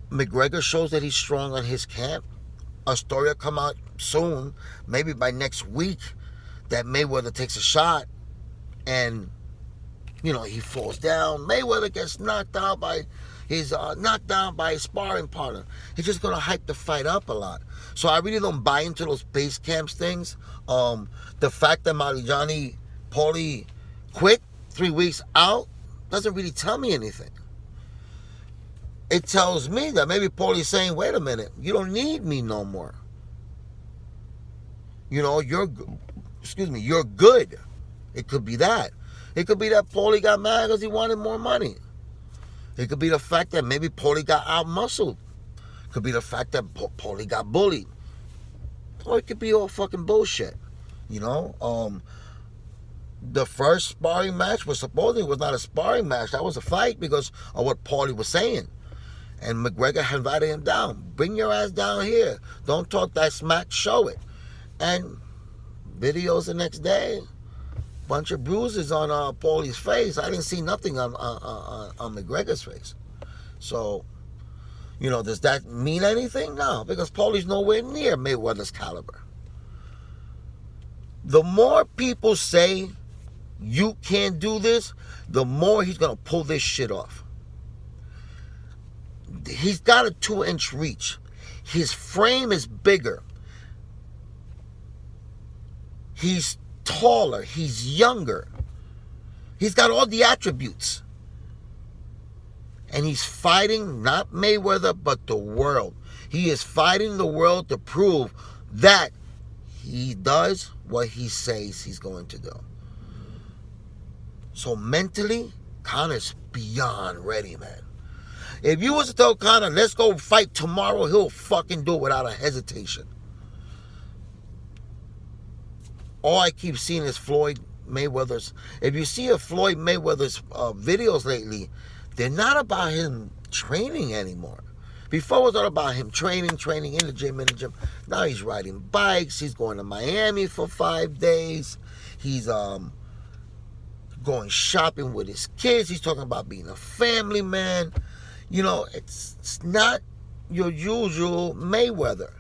McGregor shows that he's strong on his camp. A story will come out soon, maybe by next week, that Mayweather takes a shot and, he falls down. Mayweather gets knocked out by his sparring partner. He's just gonna hype the fight up a lot. So I really don't buy into those base camps things. The fact that Marijani Paulie quit 3 weeks out doesn't really tell me anything. It tells me that maybe Paulie's saying, wait a minute, you don't need me no more. You're good. It could be that. It could be that Paulie got mad because he wanted more money. It could be the fact that maybe Paulie got out-muscled. It could be the fact that Paulie got bullied. Or it could be all fucking bullshit. The first sparring match was not a sparring match. That was a fight because of what Paulie was saying. And McGregor invited him down. Bring your ass down here. Don't talk that smack, show it. And videos the next day, bunch of bruises on Paulie's face. I didn't see nothing on McGregor's face. So, does that mean anything? No, because Paulie's nowhere near Mayweather's caliber. The more people say you can't do this, the more he's going to pull this shit off. He's got a 2-inch reach. His frame is bigger. He's taller. He's younger. He's got all the attributes. And he's fighting not Mayweather, but the world. He is fighting the world to prove that he does what he says he's going to do. So mentally, Connor's beyond ready, man. If you was to tell Connor, let's go fight tomorrow, he'll fucking do it without a hesitation. All I keep seeing is Floyd Mayweather's. If you see a Floyd Mayweather's videos lately, they're not about him training anymore. Before it was all about him training in the gym. Now he's riding bikes. He's going to Miami for 5 days. He's going shopping with his kids. He's talking about being a family man. It's not your usual Mayweather.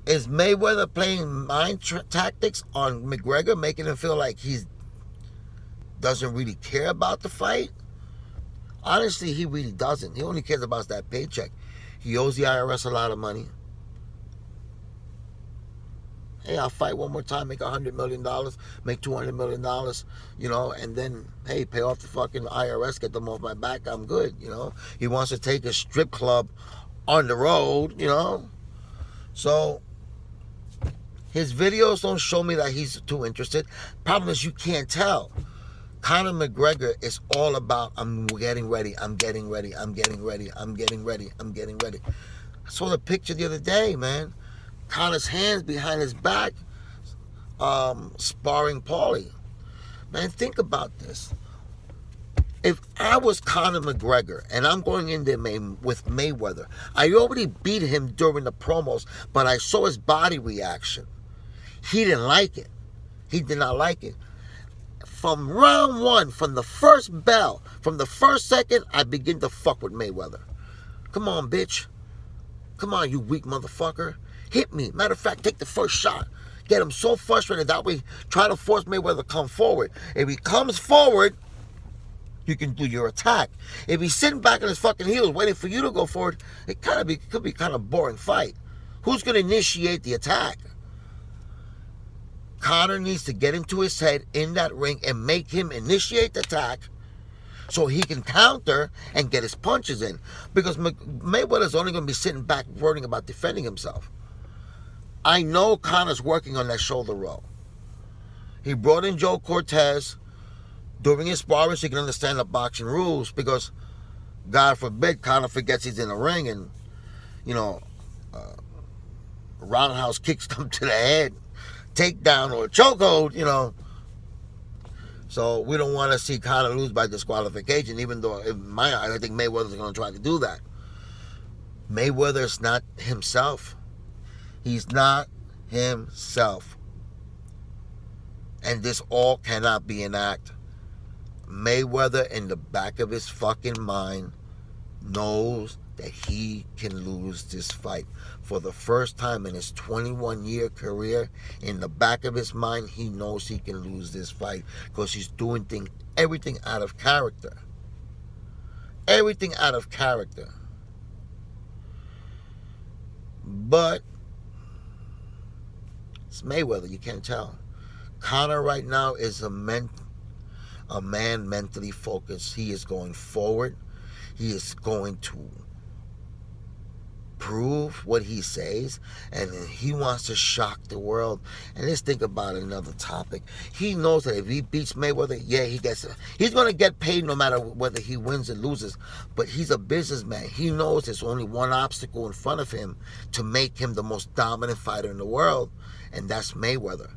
Is Mayweather playing mind tactics on McGregor, making him feel like he doesn't really care about the fight? Honestly, he really doesn't. He only cares about that paycheck. He owes the IRS a lot of money. Hey, I'll fight one more time, make $100 million, make $200 million, and then, hey, pay off the fucking IRS, get them off my back, I'm good, He wants to take a strip club on the road, So, his videos don't show me that he's too interested. Problem is, you can't tell. Conor McGregor is all about, I'm getting ready. I saw the picture the other day, man. Conor's hands behind his back, sparring Paulie. Man, think about this. If I was Conor McGregor and I'm going in there with Mayweather, I already beat him during the promos, but I saw his body reaction. He didn't like it. He did not like it. From round one, from the first bell, from the first second, I begin to fuck with Mayweather. Come on, bitch. Come on, you weak motherfucker. Hit me. Matter of fact, take the first shot. Get him so frustrated that way. Try to force Mayweather to come forward. If he comes forward, you can do your attack. If he's sitting back on his fucking heels waiting for you to go forward, it could be kind of boring fight. Who's going to initiate the attack? Conor needs to get into his head in that ring and make him initiate the attack so he can counter and get his punches in. Because Mayweather's only going to be sitting back worrying about defending himself. I know Conor's working on that shoulder roll. He brought in Joe Cortez during his sparring so he can understand the boxing rules, because God forbid Conor forgets he's in the ring and, roundhouse kicks come to the head, takedown or a chokehold, So we don't want to see Conor lose by disqualification, even though in my eyes I think Mayweather's going to try to do that. Mayweather's not himself. He's not himself. And this all cannot be an act. Mayweather, in the back of his fucking mind, knows that he can lose this fight. For the first time in his 21-year career, in the back of his mind, he knows he can lose this fight because he's doing everything out of character. Everything out of character. But it's Mayweather, you can't tell. Connor right now is a man mentally focused. He is going forward. He is going to prove what he says, and he wants to shock the world. And let's think about another topic. He knows that if he beats Mayweather, yeah, he's going to get paid no matter whether he wins or loses. But he's a businessman. He knows there's only one obstacle in front of him to make him the most dominant fighter in the world, and that's Mayweather.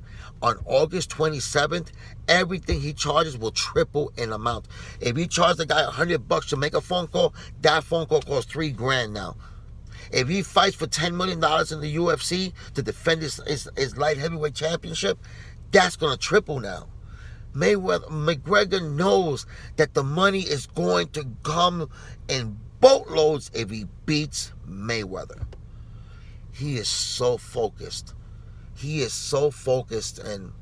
On August 27th, everything he charges will triple in amount. If he charged the guy $100 to make a phone call, that phone call costs $3,000 now. If he fights for $10 million in the UFC to defend his light heavyweight championship, that's going to triple now. McGregor knows that the money is going to come in boatloads if he beats Mayweather. He is so focused. He is so focused, and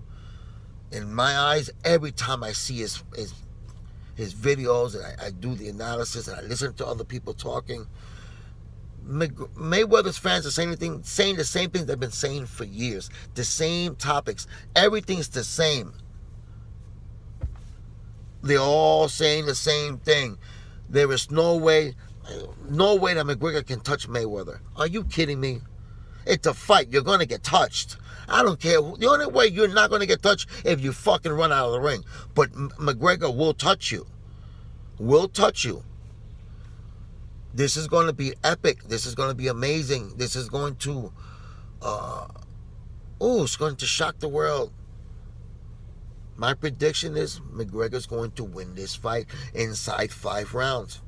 in my eyes, every time I see his videos and I do the analysis and I listen to other people talking, Mayweather's fans are saying the same things they've been saying for years. The same topics. Everything's the same. They're all saying the same thing. There is no way that McGregor can touch Mayweather. Are you kidding me? It's a fight. You're going to get touched. I don't care. The only way you're not going to get touched if you fucking run out of the ring. But McGregor will touch you. Will touch you. This is going to be epic. This is going to be amazing. This is going to, it's going to shock the world. My prediction is McGregor's going to win this fight inside 5 rounds.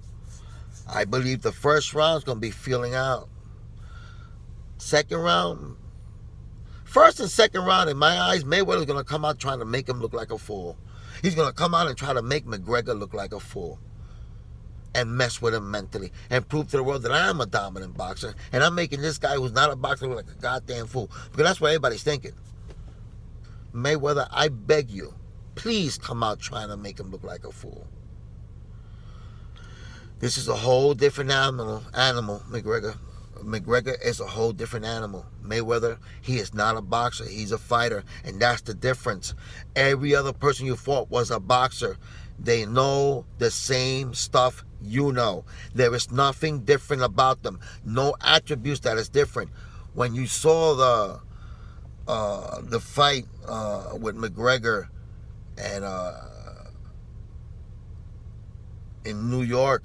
I believe the first round is going to be feeling out. First and second round, in my eyes, Mayweather's going to come out trying to make him look like a fool. He's going to come out and try to make McGregor look like a fool and mess with him mentally and prove to the world that I am a dominant boxer and I'm making this guy who's not a boxer look like a goddamn fool. Because that's what everybody's thinking. Mayweather, I beg you, please come out trying to make him look like a fool. This is a whole different animal, McGregor. McGregor is a whole different animal. Mayweather, he is not a boxer. He's a fighter, and that's the difference. Every other person you fought was a boxer. They know the same stuff you know. There is nothing different about them. No attributes that is different. When you saw the fight with McGregor and in New York,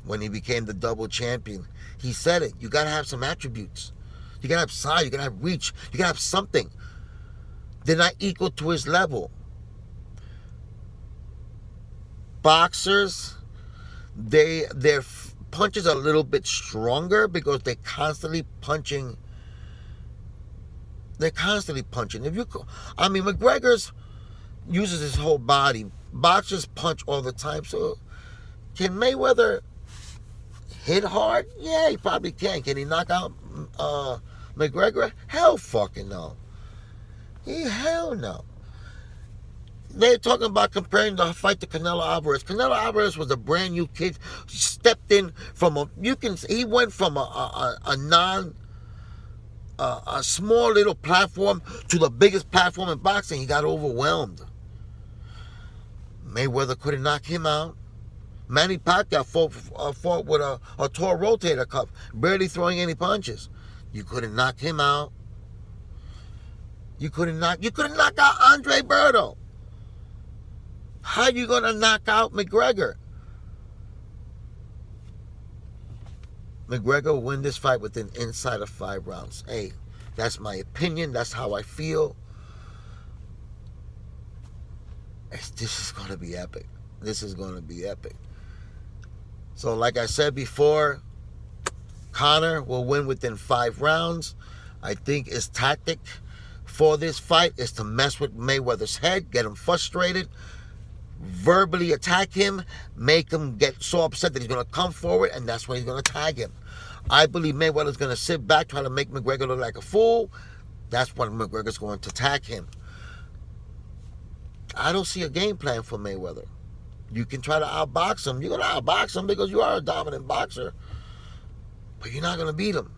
when he became the double champion, he said it. You gotta have some attributes. You gotta have size. You gotta have reach. You gotta have something. They're not equal to his level. Boxers, their punches are a little bit stronger because they're constantly punching. McGregor's uses his whole body. Boxers punch all the time. So can Mayweather hit hard? Yeah, he probably can. Can he knock out McGregor? Hell fucking no. Hell no. They're talking about comparing the fight to Canelo Alvarez. Canelo Alvarez was a brand new kid. Stepped in from he went from a small little platform to the biggest platform in boxing. He got overwhelmed. Mayweather couldn't knock him out. Manny Pacquiao fought with a torn rotator cuff, barely throwing any punches. You couldn't knock him out. You couldn't knock out Andre Berto. How are you gonna knock out McGregor? McGregor will win this fight within inside of 5 rounds. Hey, that's my opinion. That's how I feel. This is gonna be epic. This is gonna be epic. So like I said before, Connor will win within 5 rounds. I think his tactic for this fight is to mess with Mayweather's head, get him frustrated, verbally attack him, make him get so upset that he's going to come forward, and that's when he's going to tag him. I believe Mayweather's going to sit back, try to make McGregor look like a fool. That's when McGregor's going to tag him. I don't see a game plan for Mayweather. You can try to outbox him. You're going to outbox him because you are a dominant boxer. But you're not going to beat him.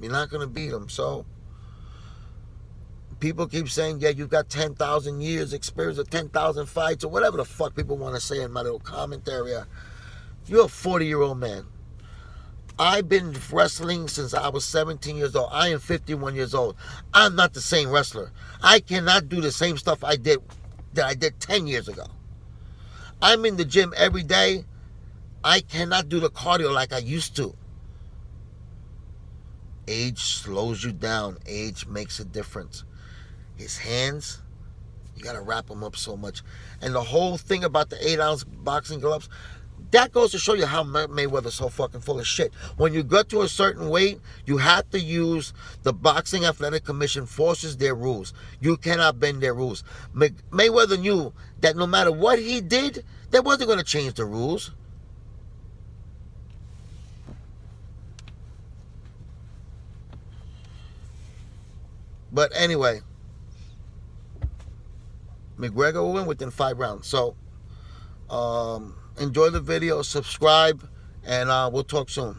You're not going to beat him. So, people keep saying, yeah, you've got 10,000 years experience or 10,000 fights or whatever the fuck people want to say in my little comment area. You're a 40-year-old man. I've been wrestling since I was 17 years old. I am 51 years old. I'm not the same wrestler. I cannot do the same stuff I did 10 years ago. I'm in the gym every day. I cannot do the cardio like I used to. Age slows you down. Age makes a difference. His hands, you got to wrap them up so much. And the whole thing about the 8-ounce boxing gloves, that goes to show you how Mayweather's so fucking full of shit. When you get to a certain weight, you have to use the Boxing Athletic Commission forces their rules. You cannot bend their rules. Mayweather knew that no matter what he did, they wasn't going to change the rules. But anyway, McGregor will win within 5 rounds. So, enjoy the video, subscribe, and we'll talk soon.